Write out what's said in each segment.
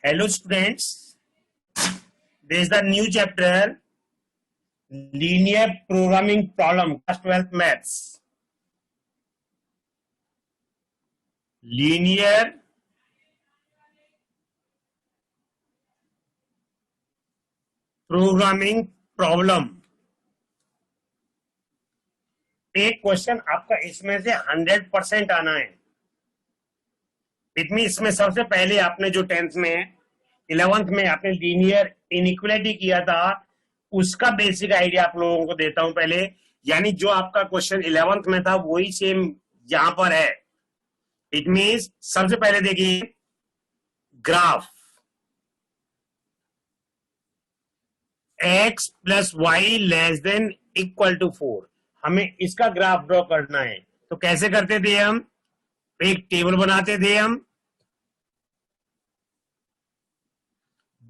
Hello students, this is the new chapter linear programming problem class 12th maths. Linear programming problem. एक question आपका इसमें से 100% आना है। इतनी इसमें सबसे पहले आपने जो 10th में 11th में आपने लीनियर इनइक्वालिटी किया था उसका बेसिक आइडिया आप लोगों को देता हूं पहले। यानी जो आपका क्वेश्चन 11th में था वही सेम यहां पर है। इट मींस सबसे पहले देखिए graph x plus Y less than equal to 4, हमें इसका ग्राफ ड्रॉ करना है। तो कैसे करते थे हम? एक टेबल बनाते थे हम,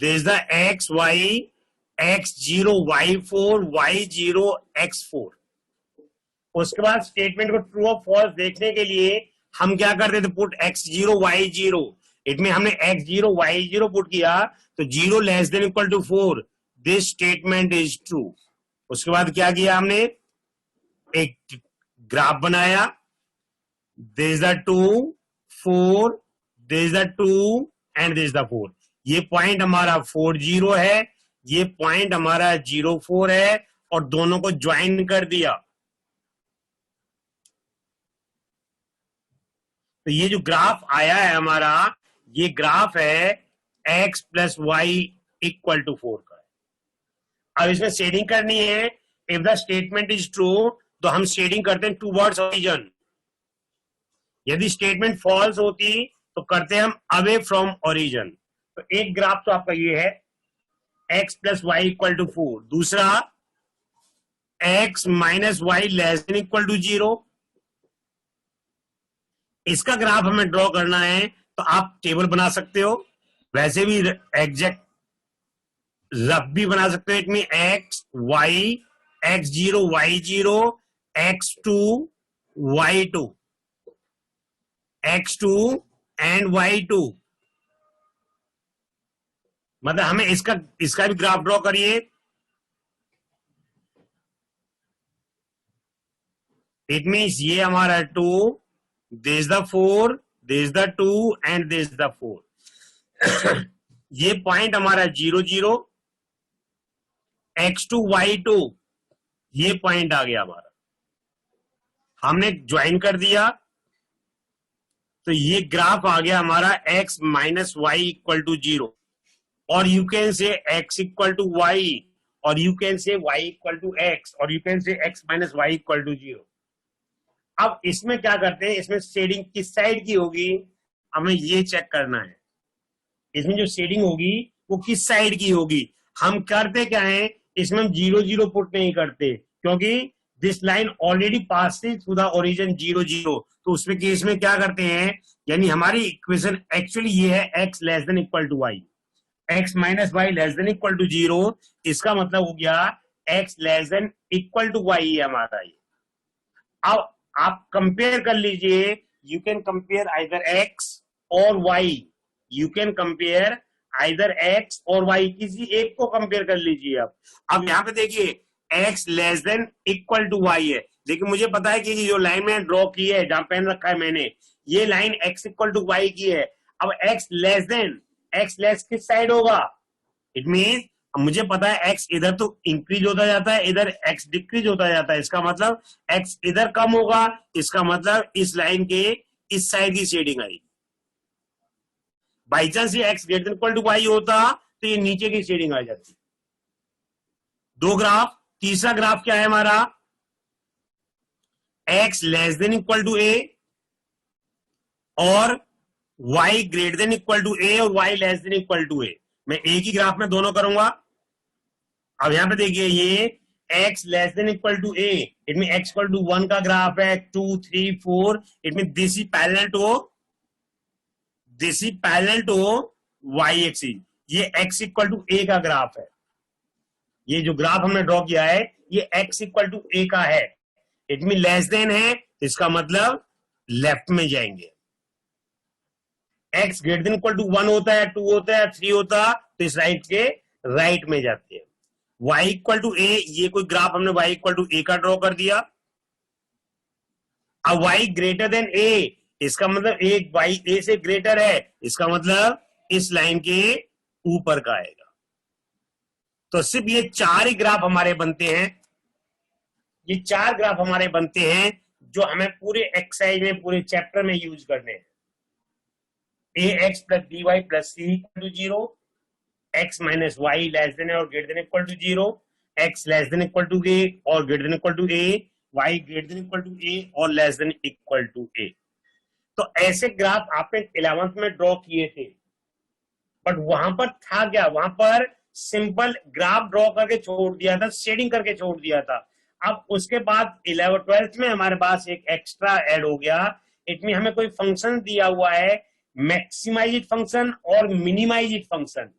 this the x Y x0 y4 y0 x4। उसके बाद स्टेटमेंट को ट्रू और फॉल्स देखने के लिए हम क्या करते थे? Put x0 y0। इट में हमने x0 y0 पुट किया तो 0 less than equal to 4, this statement is true. उसके बाद क्या किया हमने? एक ग्राफ बनाया, this the 2 4, this the 2 and this the 4। ये पॉइंट हमारा 4 0 है, ये पॉइंट हमारा 0 4 है और दोनों को ज्वाइन कर दिया। तो ये जो ग्राफ आया है हमारा, ये ग्राफ है x plus y equal to 4 का। अब इसमें शेडिंग करनी है। If the statement is true तो हम शेडिंग करते हैं टूवर्ड्स ओरिजिन। यदि स्टेटमेंट फॉल्स होती तो करते हैं हम अवे फ्रॉम ओरिजिन। तो एक ग्राफ तो आपका ये है x plus y equal to 4, दूसरा x minus y less than equal to 0। इसका ग्राफ हमें ड्रॉ करना है तो आप टेबल बना सकते हो, वैसे भी एग्जैक्ट रफ भी बना सकते हो। It mean x y x0 y0 x2 y2 x2 and y2। मतलब हमें इसका भी ग्राफ ड्रॉ करिए। इट मीन्स ये हमारा 2, this the 4, this the 2 and this the 4। ये पॉइंट हमारा 0 0, x2 y2, ये पॉइंट आ गया हमारा, हमने ज्वाइन कर दिया तो ये ग्राफ आ गया हमारा x minus y equal to 0। और you can say x equal to y, और you can say y equal to x, और you can say x minus y equal to 0। अब इसमें क्या करते हैं? इसमें शेडिंग किस साइड की होगी हमें ये चेक करना है। इसमें जो शेडिंग होगी वो किस साइड की होगी। हम करते क्या है? इसमें हम 0 0 पुट नहीं करते क्योंकि this line already passing through the origin 0 0। तो उसमें केस में क्या करते हैं? यानी हमारी इक्वेशन एक्चुअली ये है x less than equal to y, x minus y less than equal to 0। इसका मतलब हो गया x less than equal to y है हमारा ये। अब आप कंपेयर कर लीजिए, you can compare either x और y, you can compare either x और y, किसी एक को कंपेयर कर लीजिए। अब यहां पे देखिए x less than equal to y है, लेकिन मुझे पता है कि जो लाइन मैंने ड्रॉ की है, जहां पेन रखा है मैंने, ये line x equal to y की है। अब x less than, x less किस साइड होगा? इट मीन मुझे पता है x इधर तो इंक्रीज होता जाता है, इधर x डिक्रीज होता जाता है। इसका मतलब x इधर कम होगा, इसका मतलब इस लाइन के इस साइड की शेडिंग आई। बाई चांस ये x greater than equal to y होता तो ये नीचे की शेडिंग आ जाती। दो ग्राफ। तीसरा ग्राफ क्या है हमारा? x less than equal to a और y greater than equal to a और y less than equal to a। मैं एक ही ग्राफ में दोनों करूंगा। अब यहां पे देखिए ये x less than equal to a, it mean x equal to 1 का ग्राफ है, 2 3 4, it mean this is parallel to y axis. ये x इक्वल टू a का ग्राफ है। ये जो ग्राफ हमने ड्रॉ किया है ये x इक्वल टू a का है। इट मीन लेस देन है, इसका मतलब लेफ्ट में जाएंगे। x greater than equal to 1 होता है, 2 होता है, 3 होता, तो इस राइट के राइट में जाते हैं। y इक्वल टू ए, ये कोई ग्राफ हमने y इक्वल टू ए का ड्रॉ कर दिया। अब y ग्रेटर देन ए, इसका मतलब एक y a से ग्रेटर है, इसका मतलब इस लाइन के ऊपर का आएगा। तो सिर्फ ये 4 ही ग्राफ हमारे बनते हैं, ये 4 ग्राफ हमारे बनते हैं जो हमें पूरे एक्सरसाइज में, पूरे चैप्टर में यूज करने हैं। ax plus b y plus c equal to 0, x minus y less than और greater than equal to 0, x less than equal to a और greater than equal to a, y greater than equal to a और less than equal to a। तो ऐसे graph आपने 11th में draw किए थे, but वहां पर था क्या, वहां पर सिंपल ग्राफ ड्रॉ करके छोड़ दिया था, शेडिंग करके छोड़ दिया था। अब उसके बाद 11th में हमारे पास एक एक्स्ट्रा ऐड हो गया, इसमें हमें कोई फंक्शन दिया हुआ है, मैक्सिमाइज्ड फंक्शन और मिनिमाइज्ड फंक्शन,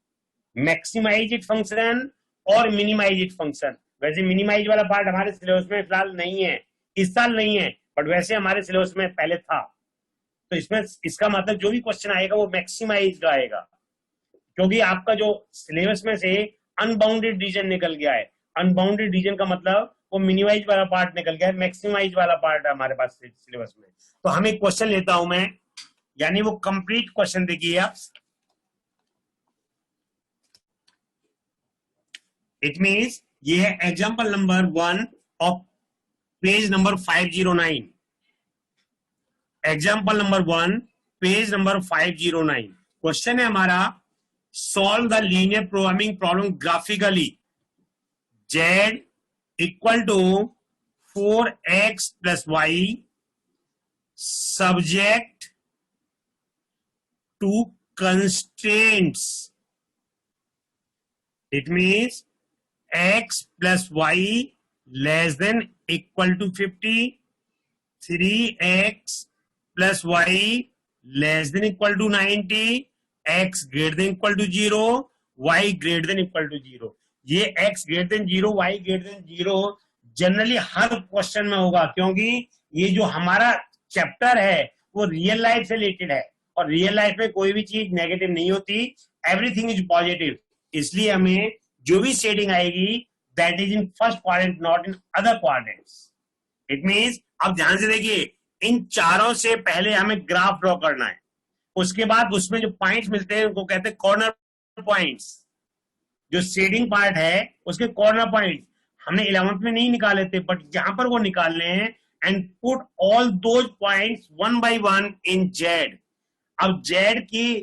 मैक्सिमाइज्ड फंक्शन और मिनिमाइज्ड फंक्शन। वैसे मिनिमाइज वाला पार्ट हमारे सिलेबस में फिलहाल नहीं है, इस साल नहीं है, बट वैसे हमारे सिलेबस में पहले था। तो इसमें इसका मतलब जो भी क्वेश्चन आएगा वो मैक्सिमाइज का आएगा, क्योंकि आपका जो सिलेबस में से अनबाउंडेड रीजन निकल गया है। अनबाउंडेड रीजन का मतलब वो मिनिमाइज वाला पार्ट निकल गया है, मैक्सिमाइज वाला पार्ट है हमारे पास सिलेबस में। तो हम एक क्वेश्चन लेता हूं मैं, यानी वो कंप्लीट क्वेश्चन देखिए आप। इट मीन्स ये है example number 1 of page number 509। Example number 1 page number 509। Question है हमारा, solve the linear programming problem graphically. Z equal to 4x plus y subject to constraints. It means x plus y less than equal to 50, 3x plus y less than equal to 90, x greater than equal to 0, y greater than equal to 0। ये x greater than 0, y greater than 0 generally हर question में होगा, क्योंकि ये जो हमारा chapter है वो रियल लाइफ से रिलेटेड है, और रियल लाइफ में कोई भी चीज नेगेटिव नहीं होती, एवरीथिंग इज पॉजिटिव। इसलिए हमें जो भी शेडिंग आएगी that is in first quadrant, not in other quadrants. It means अब ध्यान से देखिए, इन चारों से पहले हमें ग्राफ ड्रॉ करना है, उसके बाद उसमें जो पॉइंट्स मिलते हैं उनको कहते हैं कॉर्नर पॉइंट्स। जो शेडिंग पार्ट है उसके कॉर्नर पॉइंट्स हमने 11th में नहीं निकाले थे, बट यहां पर वो निकालने हैं, and put all those points one by one in Z. अब जेड की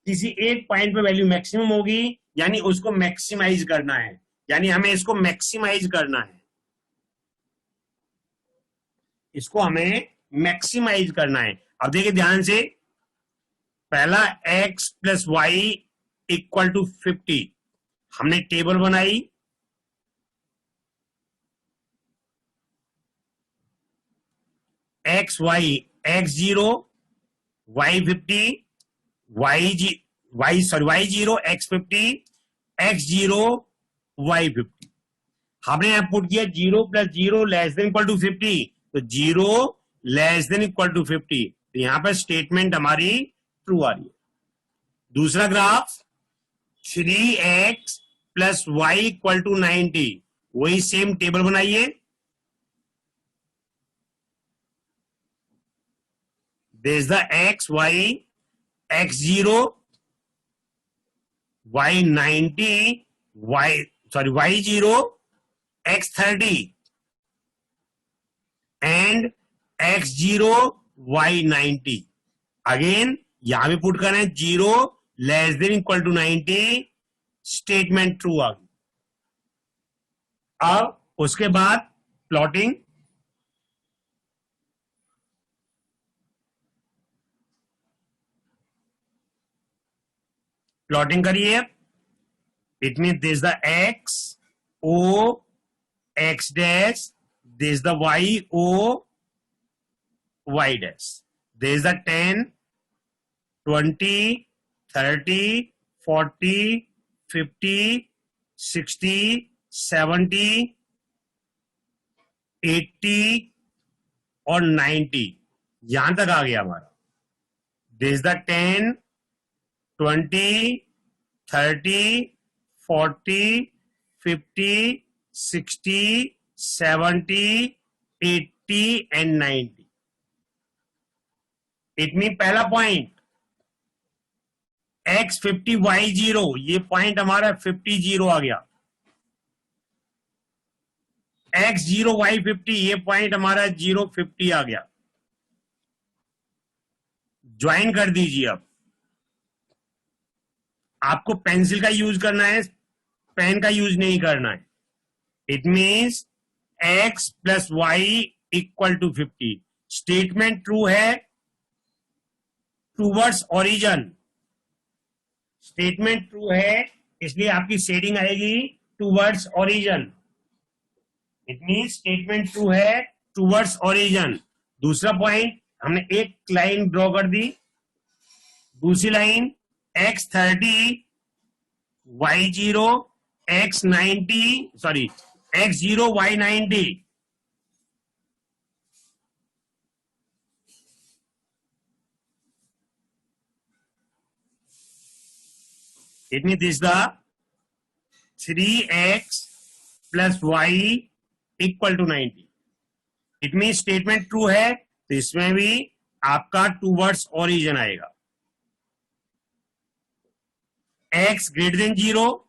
किसी एक पॉइंट पे वैल्यू मैक्सिमम होगी, यानी उसको मैक्सिमाइज करना है, यानी हमें इसको मैक्सिमाइज करना है, इसको हमें मैक्सिमाइज करना है। अब देखिए ध्यान से, पहला x plus y equal to 50, हमने टेबल बनाई, x y x 0 y 50 y 0 x 50 x 0 y 50। हमने यहां पुट किया 0 plus 0 less than equal to 50, तो 0 लेस देन इक्वल टू 50, तो यहां पर स्टेटमेंट हमारी ट्रू आ रही है। दूसरा graph 3x plus y equal to 90, वही सेम टेबल बनाइए, there is the x y x 0 y 90 y 0 x 30 and x 0 y 90। Again यहां भी पुट करें 0 less than equal to 90, statement true आ गई। अब उसके बाद प्लॉटिंग, प्लॉटिंग करिए। It mean this the x o x dash, this the y o y dash, this the 10 20 30 40 50 60 70 80 और 90, यहां तक आ गया हमारा। This the 10 20, 30, 40, 50, 60, 70, 80 and 90. It mean पहला पॉइंट x 50 y 0, ये पॉइंट हमारा 50 0 आ गया। x 0 y 50, ये पॉइंट हमारा 0 50 आ गया। ज्वाइन कर दीजिए। अब आपको पेंसिल का यूज करना है, पेन का यूज नहीं करना है। It means x plus y equal to 50। Statement true है टूवर्ड्स ओरिजिन। स्टेटमेंट ट्रू है, इसलिए आपकी शेडिंग आएगी towards origin. It means statement true है टूवर्ड्स ओरिजिन। दूसरा पॉइंट, हमने एक लाइन ड्रॉ कर दी। दूसरी line x 30 y 0 x 90, sorry x 0 y 90। It means this the 3x plus y equal to 90. It means statement true है, तो इसमें भी आपका टूवर्ड्स ओरिजिन आएगा। x greater than 0,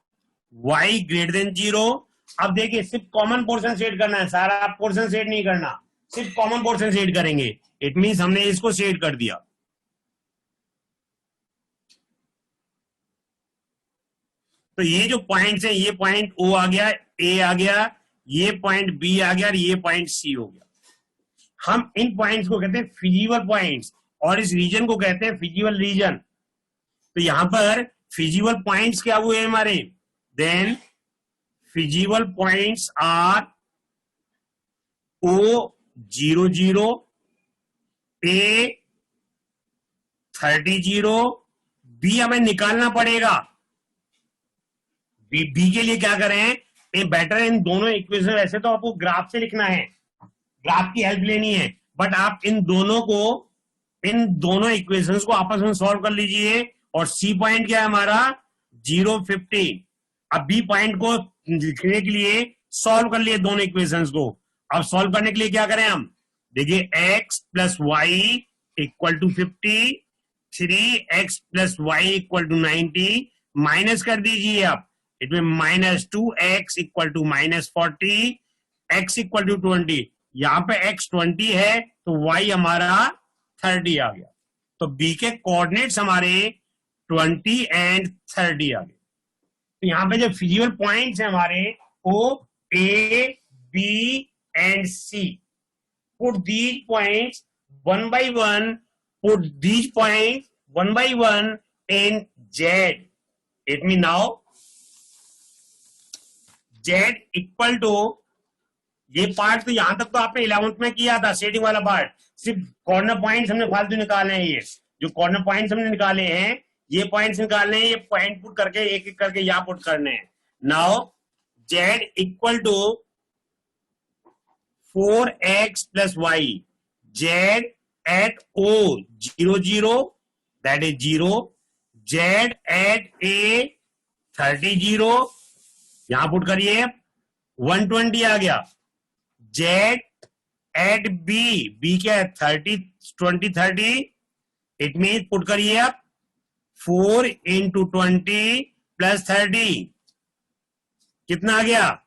y greater than 0। अब देखिए सिर्फ कॉमन पोर्शन सेट करना है, सारा पोर्शन सेट नहीं करना, सिर्फ कॉमन पोर्शन सेट करेंगे। इट मीन्स हमने इसको सेट कर दिया। तो ये जो पॉइंट्स हैं, ये पॉइंट O आ गया, A आ गया, ये पॉइंट B आ गया और ये पॉइंट C हो गया। हम इन पॉइंट्स को कहते हैं फिजिबल पॉइंट्स और इस रीजन को कहते हैं फिजिबल रीजन। तो यहां पर फिजिबल पॉइंट्स क्या हुए हमारे? Then feasible points are O 0 0, A 30 0, B हमें निकालना पड़ेगा। बी के लिए क्या करें? ए बेटर इन दोनों इक्वेशन, वैसे तो आपको ग्राफ से लिखना है, ग्राफ की हेल्प लेनी है, बट आप इन दोनों इक्वेशंस को आपस में सॉल्व कर लीजिए। और सी पॉइंट क्या है हमारा? 0 50। अब बी पॉइंट को लिखने के लिए सॉल्व कर लिए दोनों इक्वेशंस को। अब सॉल्व करने के लिए क्या करें हम? देखिए x plus y equal to 50, 3x plus y equal to 90, minus कर दीजिए आप। इट में minus 2x equal to minus 40, x equal to 20। यहां पे x 20 है तो y हमारा 30 आ गया। तो b के कोऑर्डिनेट्स हमारे 20 एंड 30 आ गए। तो यहां पे जो फिजिबल पॉइंट्स हैं हमारे वो A, B and C. Put these points one by one. Put these points one by one in Z. It means now Z equal to, ये पार्ट तो यहां तक तो आपने 11th में किया था, शेडिंग वाला पार्ट। सिर्फ कॉर्नर पॉइंट्स हमने फालतू निकाले हैं। ये जो कॉर्नर पॉइंट्स हमने निकाले हैं, ये पॉइंट्स निकालने हैं, ये पॉइंट पुट करके एक एक करके यहां पुट करने हैं। Now Z equal to 4x plus y. Z at O 0 0, that is 0. Z at A 30 0, यहां पुट करिए 120 आ गया। Z at B, B क्या है? 30 20 30। इट मीन पुट करिए आप 4 into 20 plus 30, कितना आ गया?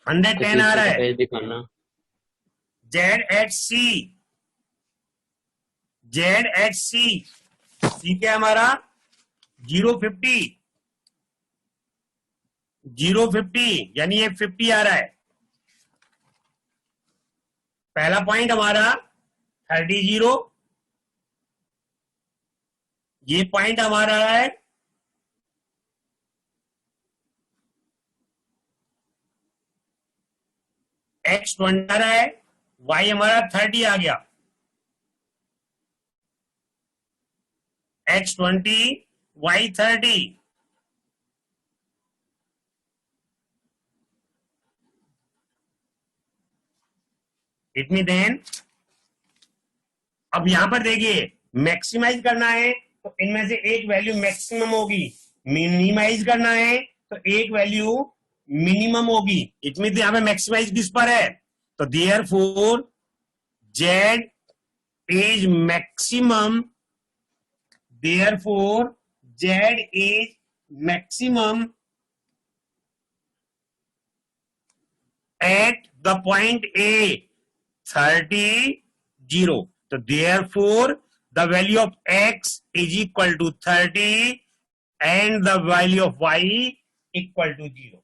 110 आ रहा है। Z at C, Z at C, C क्या हमारा? 0 50, 0 50, यानी ये 50 आ रहा है। पहला पॉइंट हमारा 30 0, ये पॉइंट हमारा है x 20 आ रहा है, y हमारा 30 आ गया। x 20, y 30। It means then अब यहां पर देखिए मैक्सिमाइज करना है तो इनमें से एक वैल्यू मैक्सिमम होगी, मिनिमाइज करना है तो एक वैल्यू मिनिमम होगी। इट मीन यहां पे मैक्सिमाइज किस पर है, तो therefore z is maximum, therefore z is maximum at the point A 30 0. So therefore the value of x is equal to 30 and the value of y equal to 0.